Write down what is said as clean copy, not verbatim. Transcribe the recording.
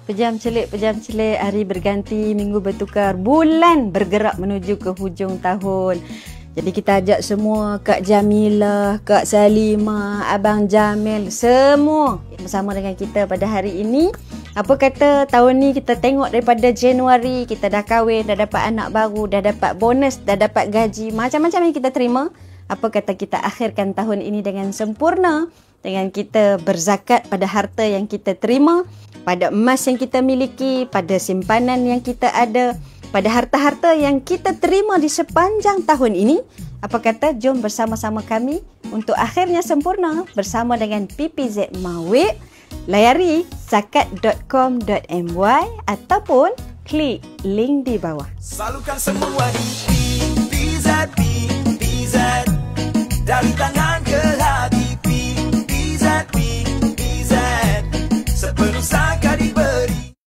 Pejam celik, hari berganti, minggu bertukar, bulan bergerak menuju ke hujung tahun. Jadi kita ajak semua, Kak Jamilah, Kak Salimah, Abang Jamil, semua bersama dengan kita pada hari ini. Apa kata tahun ni kita tengok daripada Januari, kita dah kahwin, dah dapat anak baru, dah dapat bonus, dah dapat gaji, macam-macam yang kita terima. Apa kata kita akhirkan tahun ini dengan sempurna, dengan kita berzakat pada harta yang kita terima, pada emas yang kita miliki, pada simpanan yang kita ada, pada harta-harta yang kita terima di sepanjang tahun ini. Apa kata jom bersama-sama kami untuk akhirnya sempurna bersama dengan PPZ Mawib. Layari zakat.com.my ataupun klik link di bawah. Salurkan semua di PPZ, dari tangan ke hati.